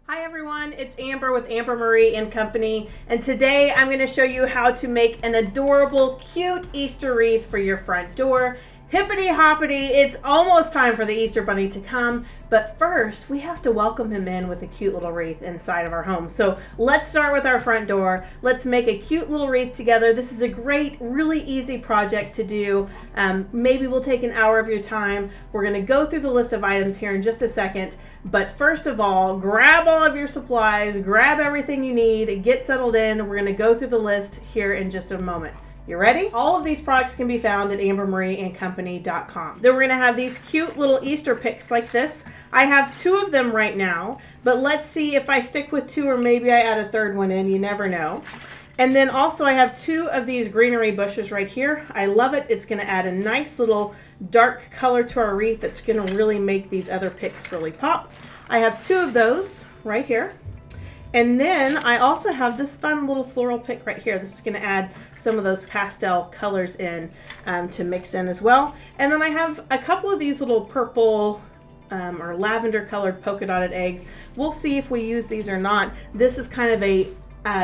Hi everyone, it's Amber with AmberMarieAndCompany, and today I'm going to show you how to make an adorable, cute Easter wreath for your front door. Hippity hoppity, it's almost time for the Easter Bunny to come, but first we have to welcome him in with a cute little wreath inside of our home. So let's start with our front door. Let's make a cute little wreath together. This is a great, really easy project to do. Maybe we'll take an hour of your time. We're going to go through the list of items here in just a second, but first of all, grab all of your supplies, grab everything you need, get settled in. We're going to go through the list here in just a moment. You ready? All of these products can be found at AmberMarieAndCompany.com. Then we're going to have these cute little Easter picks like this. I have 2 of them right now, but let's see if I stick with 2 or maybe I add a third one in. You never know. And then also I have 2 of these greenery bushes right here. I love it. It's going to add a nice little dark color to our wreath that's going to really make these other picks really pop. I have 2 of those right here. And then I also have this fun little floral pick right here. This is going to add some of those pastel colors in to mix in as well. And then I have a couple of these little purple or lavender colored polka dotted eggs. We'll see if we use these or not. This is kind of a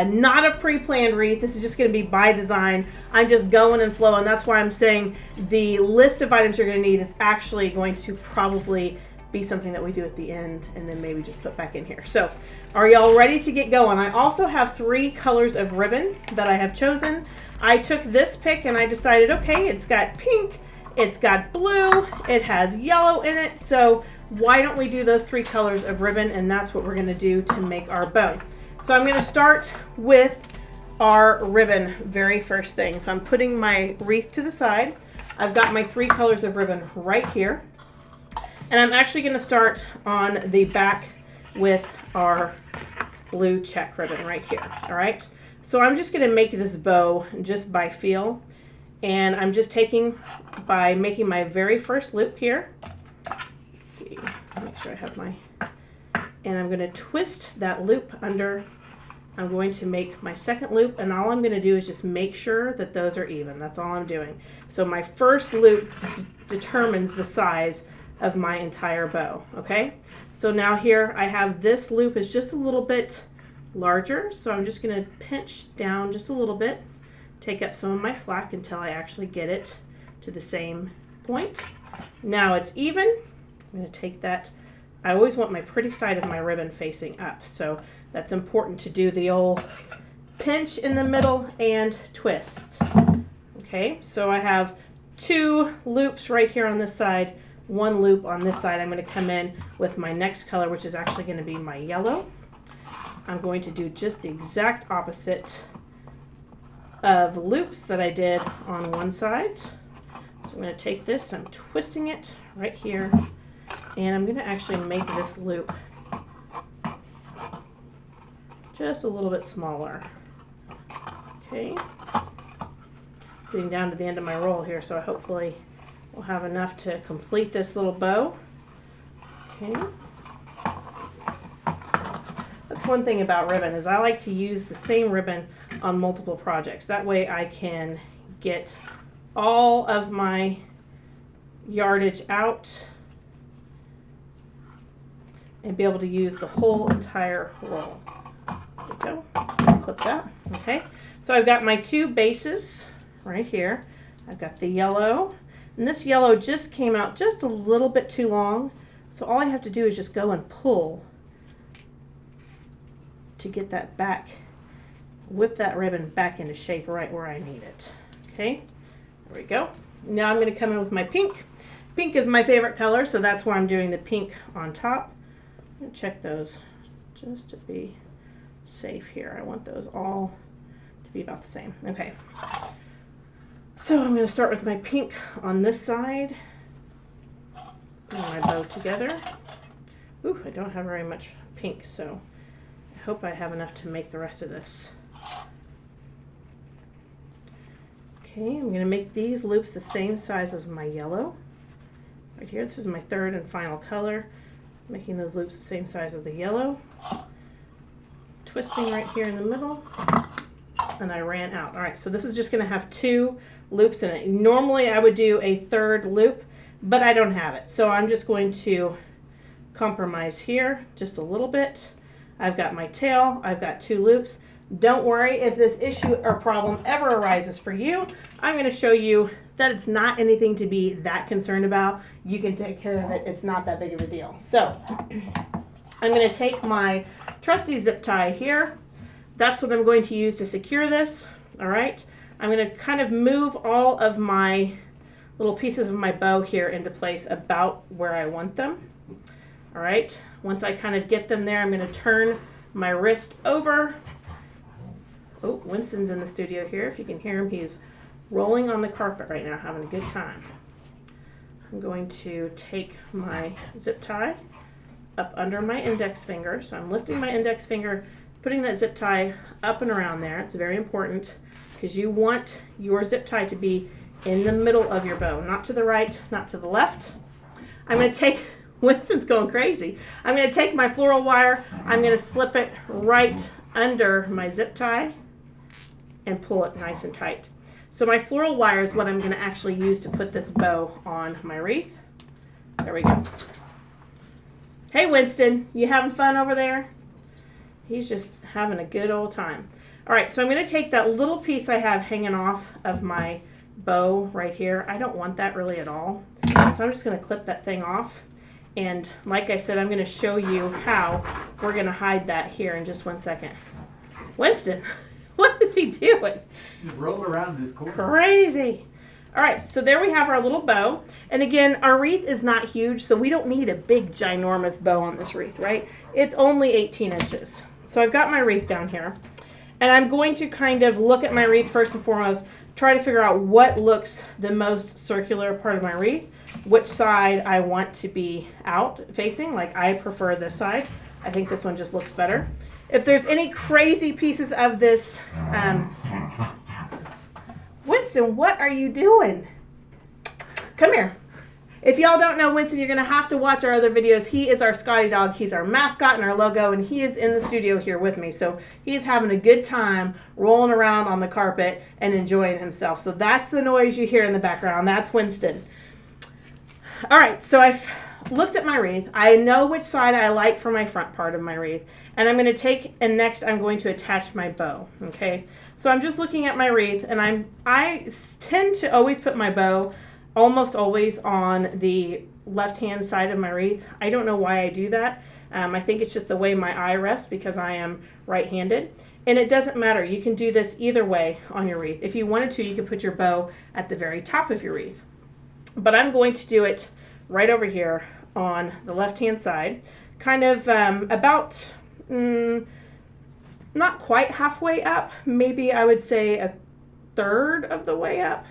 not a pre-planned wreath. This is just going to be by design. I'm just going and flowing. That's why I'm saying the list of items you're going to need is actually going to probably be something that we do at the end and then maybe just put back in here. So are y'all ready to get going? I also have 3 colors of ribbon that I have chosen. I took this pick and I decided, okay, it's got pink, it's got blue, it has yellow in it. So why don't we do those 3 colors of ribbon? And that's what we're going to do to make our bow. So I'm going to start with our ribbon very first thing. So I'm putting my wreath to the side. I've got my 3 colors of ribbon right here. And I'm actually going to start on the back with our blue check ribbon right here. All right. So I'm just going to make this bow just by feel. And I'm just taking by making my very first loop here. Let's see. Make sure I have my... And I'm going to twist that loop under. I'm going to make my second loop, and all I'm going to do is just make sure that those are even. That's all I'm doing. So my first loop determines the size of my entire bow. Okay, so now here I have this loop is just a little bit larger, so I'm just going to pinch down just a little bit, take up some of my slack until I actually get it to the same point. Now it's even. I'm going to take that. I always want my pretty side of my ribbon facing up, so that's important to do the old pinch in the middle and twist. Okay, so I have 2 loops right here on this side, 1 loop on this side. I'm going to come in with my next color, which is actually going to be my yellow. I'm going to do just the exact opposite of loops that I did on one side. So I'm going to take this, I'm twisting it right here, and I'm going to actually make this loop just a little bit smaller. Okay, getting down to the end of my roll here, so hopefully we'll have enough to complete this little bow. Okay. That's one thing about ribbon is I like to use the same ribbon on multiple projects. That way I can get all of my yardage out and be able to use the whole entire roll. There we go. Clip that. Okay. So I've got my 2 bases right here. I've got the yellow. And this yellow just came out just a little bit too long. So all I have to do is just go and pull to get that back, whip that ribbon back into shape right where I need it. Okay, there we go. Now I'm going to come in with my pink. Pink is my favorite color, so that's why I'm doing the pink on top. I'm going to check those just to be safe here. I want those all to be about the same. Okay. So I'm going to start with my pink on this side. Bring my bow together. Ooh, I don't have very much pink, so I hope I have enough to make the rest of this. Okay, I'm going to make these loops the same size as my yellow. Right here, this is my 3rd and final color. Making those loops the same size as the yellow. Twisting right here in the middle. And I ran out. All right, so this is just going to have 2 loops in it. Normally I would do a 3rd loop, but I don't have it. So I'm just going to compromise here just a little bit. I've got my tail, I've got 2 loops. Don't worry if this issue or problem ever arises for you. I'm going to show you that it's not anything to be that concerned about. You can take care of it. It's not that big of a deal. So I'm going to take my trusty zip tie here. That's what I'm going to use to secure this. All right. I'm going to kind of move all of my little pieces of my bow here into place about where I want them. All right. Once I kind of get them there, I'm going to turn my wrist over. Oh, Winston's in the studio here. If you can hear him, he's rolling on the carpet right now, having a good time. I'm going to take my zip tie up under my index finger. So I'm lifting my index finger, putting that zip tie up and around there. It's very important because you want your zip tie to be in the middle of your bow, not to the right, not to the left. I'm going to take, Winston's going crazy. I'm going to take my floral wire, I'm going to slip it right under my zip tie and pull it nice and tight. So my floral wire is what I'm going to actually use to put this bow on my wreath. There we go. Hey Winston, you having fun over there? He's just having a good old time. All right, so I'm going to take that little piece I have hanging off of my bow right here. I don't want that really at all. So I'm just going to clip that thing off. And like I said, I'm going to show you how we're going to hide that here in just 1 second. Winston, what is he doing? He's rolling around this corner. Crazy. All right, so there we have our little bow. And again, our wreath is not huge, so we don't need a big, ginormous bow on this wreath, right? It's only 18 inches. So I've got my wreath down here. And I'm going to kind of look at my wreath first and foremost, try to figure out what looks the most circular part of my wreath, which side I want to be out facing. Like I prefer this side. I think this one just looks better. If there's any crazy pieces of this, Winston, what are you doing? Come here. If y'all don't know Winston, you're going to have to watch our other videos. He is our Scotty dog. He's our mascot and our logo, and he is in the studio here with me. So he's having a good time rolling around on the carpet and enjoying himself. So that's the noise you hear in the background. That's Winston. All right, so I've looked at my wreath. I know which side I like for my front part of my wreath. And I'm going to take, and next I'm going to attach my bow, okay? So I'm just looking at my wreath, and I tend to always put my bow almost always on the left-hand side of my wreath. I don't know why I do that. I think it's just the way my eye rests because I am right-handed. And it doesn't matter. You can do this either way on your wreath. If you wanted to, you could put your bow at the very top of your wreath. But I'm going to do it right over here on the left-hand side, kind of about, not quite halfway up. Maybe I would say a third of the way up.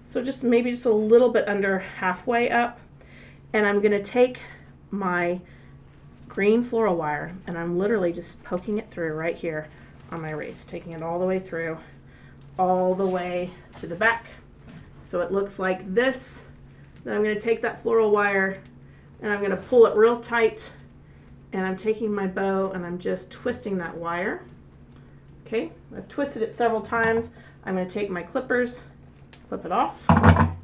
So just maybe just a little bit under halfway up. And I'm going to take my green floral wire and I'm literally just poking it through right here on my wreath, taking it all the way through, all the way to the back. So it looks like this. Then I'm going to take that floral wire and I'm going to pull it real tight, and I'm taking my bow and I'm just twisting that wire. Okay, I've twisted it several times. I'm going to take my clippers, clip it off,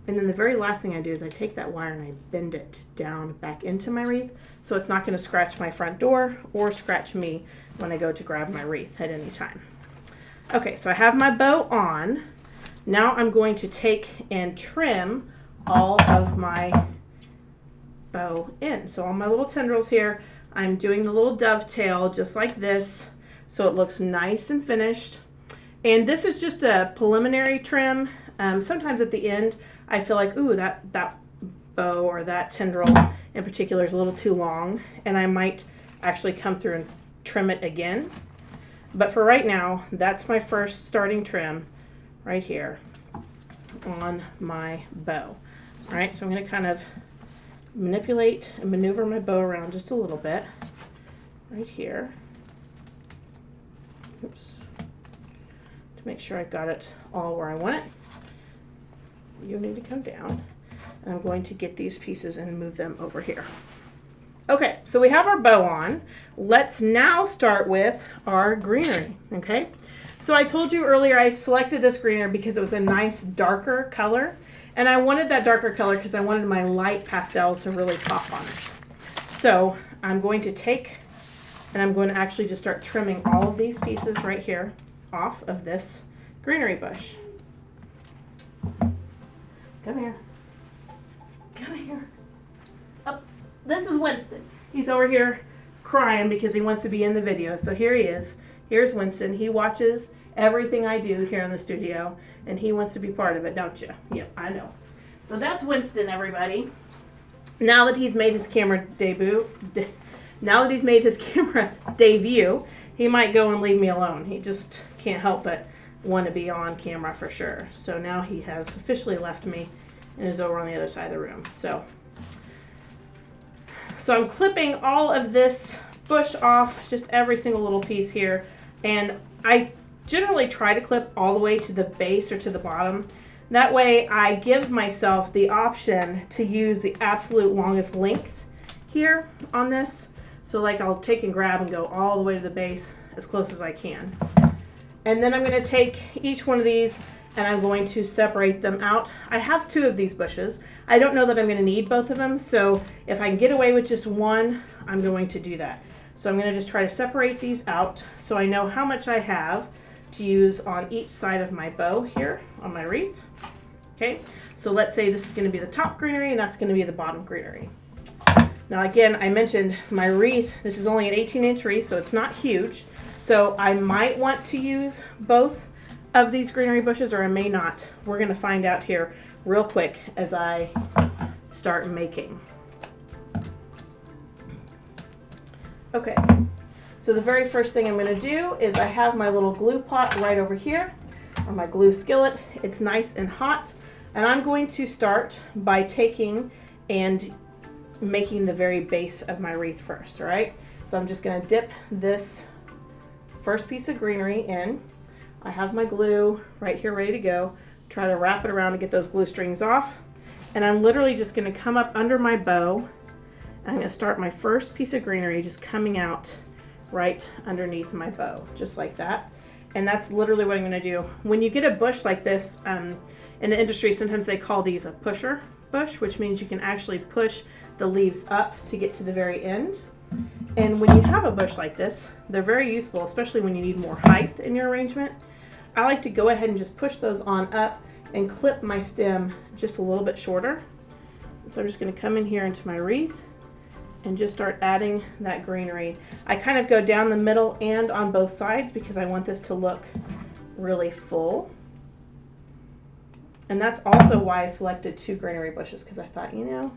and then the very last thing I do is I take that wire and I bend it down back into my wreath so it's not going to scratch my front door or scratch me when I go to grab my wreath at any time. Okay, so I have my bow on. Now I'm going to take and trim all of my bow in. So all my little tendrils here, I'm doing the little dovetail just like this so it looks nice and finished. And this is just a preliminary trim. Sometimes at the end I feel like, ooh, that bow or that tendril in particular is a little too long, and I might actually come through and trim it again. But for right now, that's my first starting trim right here on my bow. All right, so I'm going to kind of manipulate and maneuver my bow around just a little bit right here. Oops. To make sure I've got it all where I want it. You need to come down. And I'm going to get these pieces and move them over here. Okay, so we have our bow on. Let's now start with our greenery, okay? So I told you earlier I selected this greenery because it was a nice darker color. And I wanted that darker color because I wanted my light pastels to really pop on it. So I'm going to take And I'm going to actually just start trimming all of these pieces right here off of this greenery bush. Come here. Come here. Oh, this is Winston. He's over here crying because he wants to be in the video. So here he is. Here's Winston. He watches everything I do here in the studio, and he wants to be part of it, don't you? Yep, I know. So that's Winston, everybody. Now that he's made his camera debut, he might go and leave me alone. He just can't help but want to be on camera for sure. So now he has officially left me and is over on the other side of the room. So I'm clipping all of this bush off, just every single little piece here. And I generally try to clip all the way to the base or to the bottom. That way I give myself the option to use the absolute longest length here on this. So like I'll take and grab and go all the way to the base as close as I can. And then I'm going to take each one of these and I'm going to separate them out. I have 2 of these bushes. I don't know that I'm going to need both of them, so if I can get away with just one, I'm going to do that. So I'm going to just try to separate these out so I know how much I have to use on each side of my bow here on my wreath. Okay, so let's say this is going to be the top greenery and that's going to be the bottom greenery. Now again, I mentioned my wreath, this is only an 18-inch wreath, so it's not huge. So I might want to use both of these greenery bushes, or I may not. We're going to find out here real quick as I start making. Okay, so the very first thing I'm going to do is I have my little glue pot right over here, or my glue skillet. It's nice and hot, and I'm going to start by taking and making the very base of my wreath first, all right? So I'm just going to dip this first piece of greenery in. I have my glue right here ready to go. Try to wrap it around to get those glue strings off. And I'm literally just going to come up under my bow. I'm going to start my first piece of greenery just coming out right underneath my bow, just like that. And that's literally what I'm going to do. When you get a bush like this, in the industry, sometimes they call these a pusher bush, which means you can actually push the leaves up to get to the very end. And when you have a bush like this, they're very useful, especially when you need more height in your arrangement. I like to go ahead and just push those on up and clip my stem just a little bit shorter. So I'm just going to come in here into my wreath and just start adding that greenery. I kind of go down the middle and on both sides because I want this to look really full. And that's also why I selected 2 greenery bushes, because I thought, you know,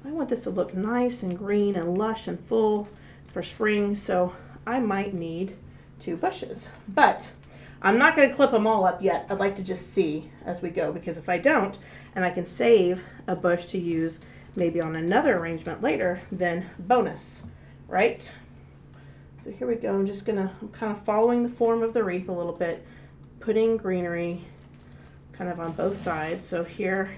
I want this to look nice and green and lush and full for spring, so I might need 2 bushes. But I'm not going to clip them all up yet. I'd like to just see as we go, because if I don't, and I can save a bush to use maybe on another arrangement later, then bonus, right? So here we go. I'm kind of following the form of the wreath a little bit, putting greenery kind of on both sides. So here,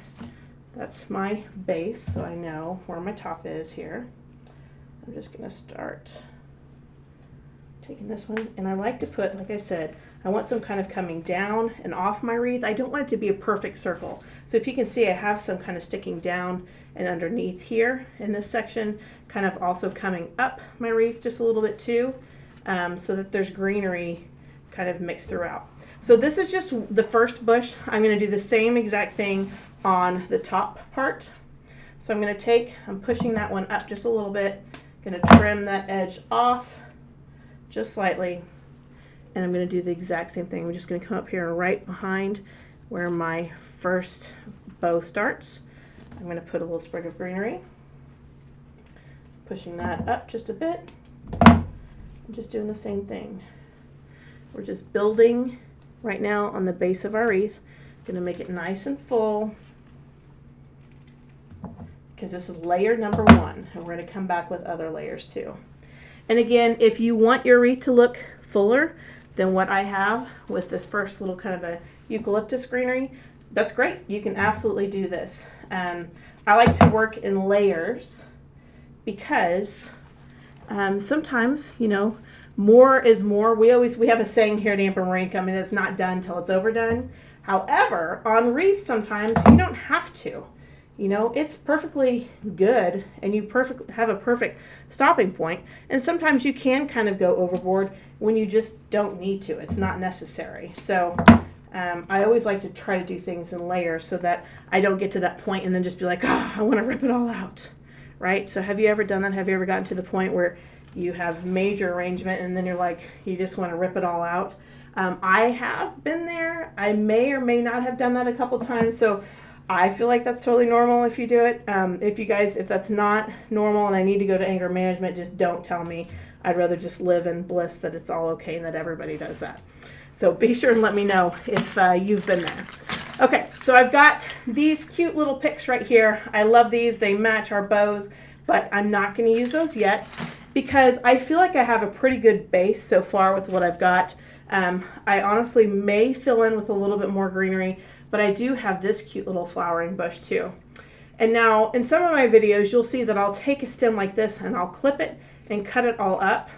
that's my base, so I know where my top is here. I'm just going to start taking this one, and I like to put, like I said, I want some kind of coming down and off my wreath. I don't want it to be a perfect circle. So if you can see, I have some kind of sticking down and underneath here in this section, kind of also coming up my wreath just a little bit too, so that there's greenery kind of mixed throughout. So this is just the first bush. I'm going to do the same exact thing on the top part. So I'm pushing that one up just a little bit, going to trim that edge off just slightly, and I'm going to do the exact same thing. I'm just going to come up here right behind where my first bow starts. I'm going to put a little sprig of greenery, pushing that up just a bit. I'm just doing the same thing. We're just building right now on the base of our wreath. Going to make it nice and full, because this is layer number 1, and we're going to come back with other layers too. And again, if you want your wreath to look fuller than what I have with this first little kind of a eucalyptus greenery, that's great. You can absolutely do this. I like to work in layers because sometimes, you know, more is more. We have a saying here at AmberMarieAndCompany, it's not done till it's overdone. However, on wreaths sometimes you don't have to. you know, it's perfectly good and you have a perfect stopping point. And sometimes you can kind of go overboard when you just don't need to. It's not necessary. So I always like to try to do things in layers so that I don't get to that point and then just be like, oh, I want to rip it all out, right? So have you ever done that? Have you ever gotten to the point where you have major arrangement and then you're like, you just want to rip it all out? I have been there. I may or may not have done that a couple times. So I feel like that's totally normal if you do it. If that's not normal and I need to go to anger management, just don't tell me. I'd rather just live in bliss that it's all okay and that everybody does that. So be sure and let me know if you've been there. Okay, so I've got these cute little picks right here. I love these. They match our bows, but I'm not going to use those yet because I feel like I have a pretty good base so far with what I've got. I honestly may fill in with a little bit more greenery, but I do have this cute little flowering bush too. And now in some of my videos, you'll see that I'll take a stem like this and I'll clip it and cut it all up.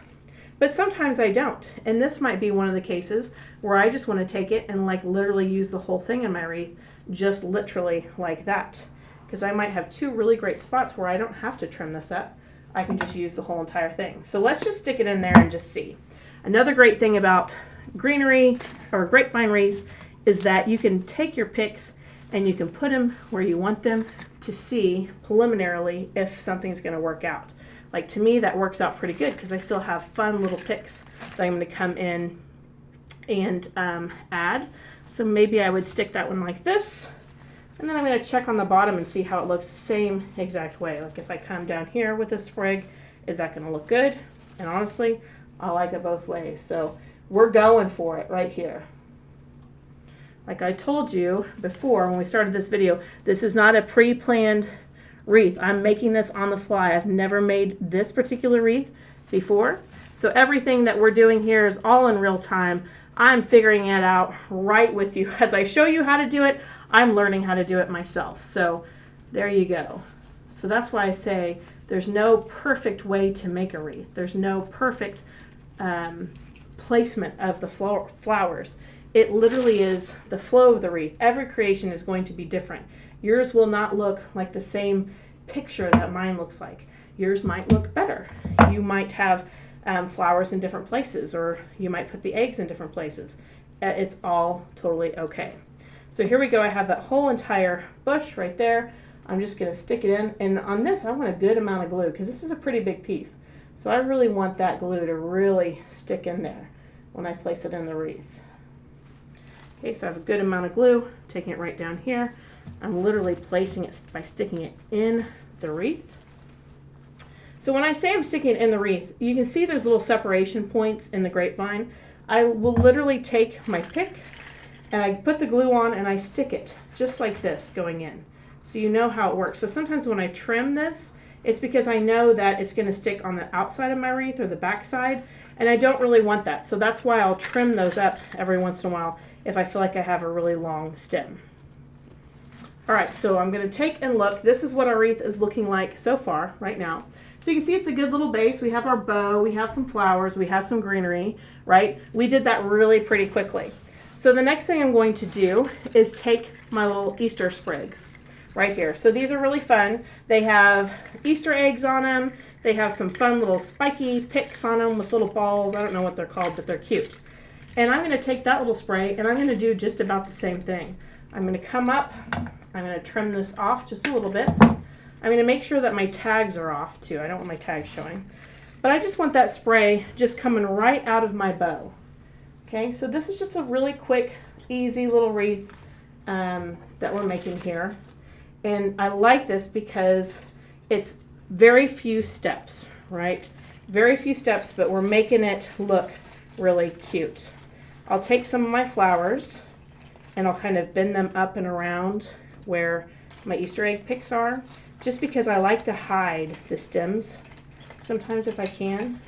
But sometimes I don't. And this might be one of the cases where I just want to take it and like literally use the whole thing in my wreath, just literally like that. Because I might have two really great spots where I don't have to trim this up. I can just use the whole entire thing. So let's just stick it in there and just see. Another great thing about greenery or grapevine wreaths is that you can take your picks and you can put them where you want them to see preliminarily if something's going to work out. Like to me, that works out pretty good because I still have fun little picks that I'm going to come in and add. So maybe I would stick that one like this. And then I'm going to check on the bottom and see how it looks the same exact way. Like if I come down here with a sprig, is that going to look good? And honestly, I like it both ways. So we're going for it right here. Like I told you before when we started this video, this is not a pre-planned wreath. I'm making this on the fly. I've never made this particular wreath before. So everything that we're doing here is all in real time. I'm figuring it out right with you. As I show you how to do it, I'm learning how to do it myself. So there you go. So that's why I say there's no perfect way to make a wreath. There's no perfect placement of the flowers. It literally is the flow of the wreath. Every creation is going to be different. Yours will not look like the same picture that mine looks like. Yours might look better. You might have flowers in different places, or you might put the eggs in different places. It's all totally okay. So here we go. I have that whole entire bush right there. I'm just going to stick it in. And on this, I want a good amount of glue because this is a pretty big piece. So I really want that glue to really stick in there when I place it in the wreath. Okay, so I have a good amount of glue, taking it right down here. I'm literally placing it by sticking it in the wreath. So when I say I'm sticking it in the wreath, you can see there's little separation points in the grapevine. I will literally take my pick and I put the glue on and I stick it just like this going in. So you know how it works. So sometimes when I trim this, it's because I know that it's going to stick on the outside of my wreath or the back side, and I don't really want that. So that's why I'll trim those up every once in a while if I feel like I have a really long stem. All right, so I'm going to take and look. This is what our wreath is looking like so far right now. So you can see it's a good little base. We have our bow, we have some flowers, we have some greenery, right? We did that really pretty quickly. So the next thing I'm going to do is take my little Easter sprigs right here. So these are really fun. They have Easter eggs on them. They have some fun little spiky picks on them with little balls. I don't know what they're called, but they're cute. And I'm going to take that little spray and I'm going to do just about the same thing. I'm going to come up. I'm going to trim this off just a little bit. I'm going to make sure that my tags are off too. I don't want my tags showing. But I just want that spray just coming right out of my bow. Okay, so this is just a really quick, easy little wreath that we're making here. And I like this because it's very few steps, right? Very few steps, but we're making it look really cute. I'll take some of my flowers and I'll kind of bend them up and around where my Easter egg picks are, just because I like to hide the stems sometimes if I can.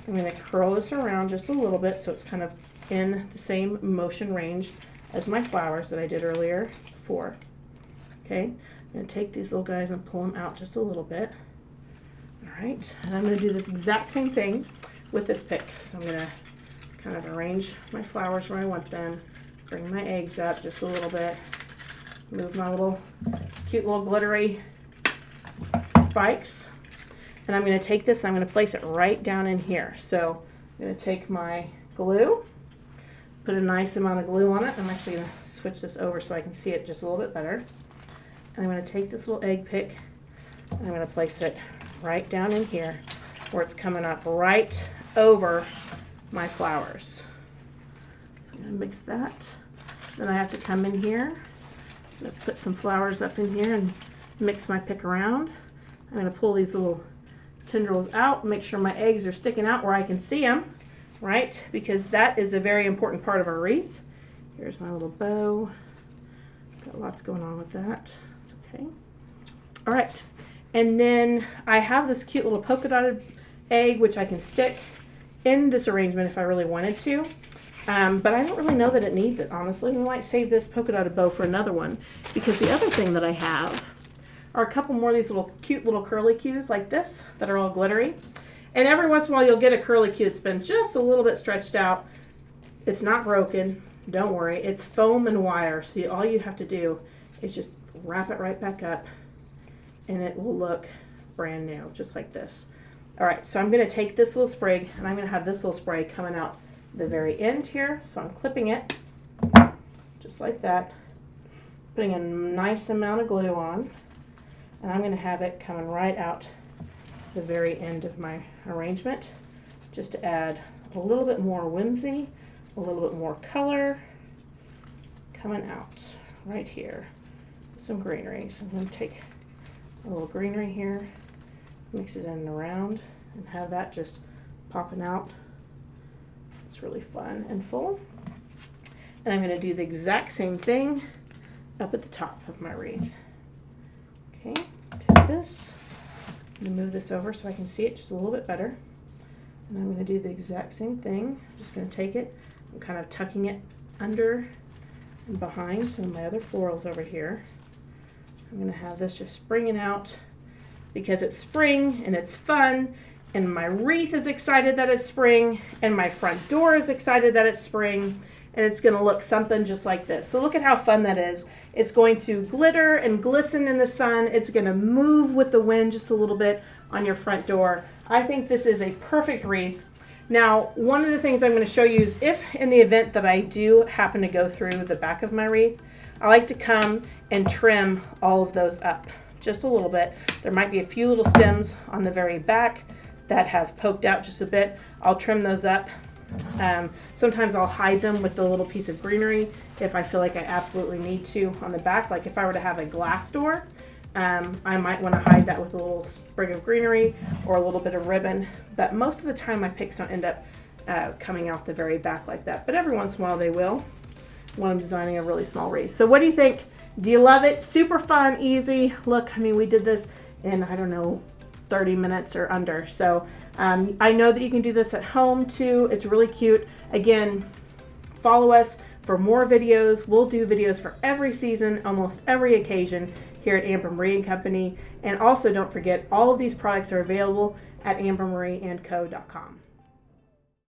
I'm going to curl this around just a little bit so it's kind of in the same motion range as my flowers that I did earlier before. Okay, I'm going to take these little guys and pull them out just a little bit. All right, and I'm going to do this exact same thing with this pick. So I'm going to kind of arrange my flowers where I want them, bring my eggs up just a little bit, move my little cute little glittery spikes. And I'm going to take this, I'm going to place it right down in here. So I'm going to take my glue, put a nice amount of glue on it. I'm actually going to switch this over so I can see it just a little bit better. And I'm going to take this little egg pick and I'm going to place it right down in here where it's coming up right over my flowers. So I'm going to mix that. Then I have to come in here. I'm going to put some flowers up in here and mix my pick around. I'm going to pull these little tendrils out, make sure my eggs are sticking out where I can see them, right? Because that is a very important part of our wreath. Here's my little bow. Got lots going on with that. It's okay. All right. And then I have this cute little polka dotted egg, which I can stick in this arrangement if I really wanted to. But I don't really know that it needs it, honestly. We might save this polka dotted bow for another one, because the other thing that I have are a couple more of these little cute little curly cues like this that are all glittery. And every once in a while you'll get a curly cue that's been just a little bit stretched out. It's not broken, don't worry. It's foam and wire, so all you have to do is just wrap it right back up and it will look brand new, just like this. All right, so I'm gonna take this little sprig and I'm gonna have this little spray coming out the very end here. So I'm clipping it just like that, putting a nice amount of glue on, and I'm gonna have it coming right out the very end of my arrangement, just to add a little bit more whimsy, a little bit more color coming out right here. Some greenery. So I'm going to take a little greenery here, mix it in and around, and have that just popping out. It's really fun and full. And I'm going to do the exact same thing up at the top of my wreath. Okay, take this. I'm going to move this over so I can see it just a little bit better. And I'm going to do the exact same thing. I'm just going to take it, I'm kind of tucking it under and behind some of my other florals over here. I'm going to have this just springing out because it's spring and it's fun, and my wreath is excited that it's spring, and my front door is excited that it's spring, and it's going to look something just like this. So look at how fun that is. It's going to glitter and glisten in the sun. It's going to move with the wind just a little bit on your front door. I think this is a perfect wreath. Now, one of the things I'm going to show you is if in the event that I do happen to go through the back of my wreath, I like to come and trim all of those up just a little bit. There might be a few little stems on the very back that have poked out just a bit. I'll trim those up. Sometimes I'll hide them with the little piece of greenery if I feel like I absolutely need to on the back. Like if I were to have a glass door, I might want to hide that with a little sprig of greenery or a little bit of ribbon. But most of the time my picks don't end up coming out the very back like that. But every once in a while they will when I'm designing a really small wreath. So what do you think? Do you love it? Super fun, easy. Look, I mean, we did this in, I don't know, 30 minutes or under. So I know that you can do this at home too. It's really cute. Again, follow us for more videos. We'll do videos for every season, almost every occasion here at AmberMarieAndCompany. And also don't forget, all of these products are available at AmberMarieAndCo.com.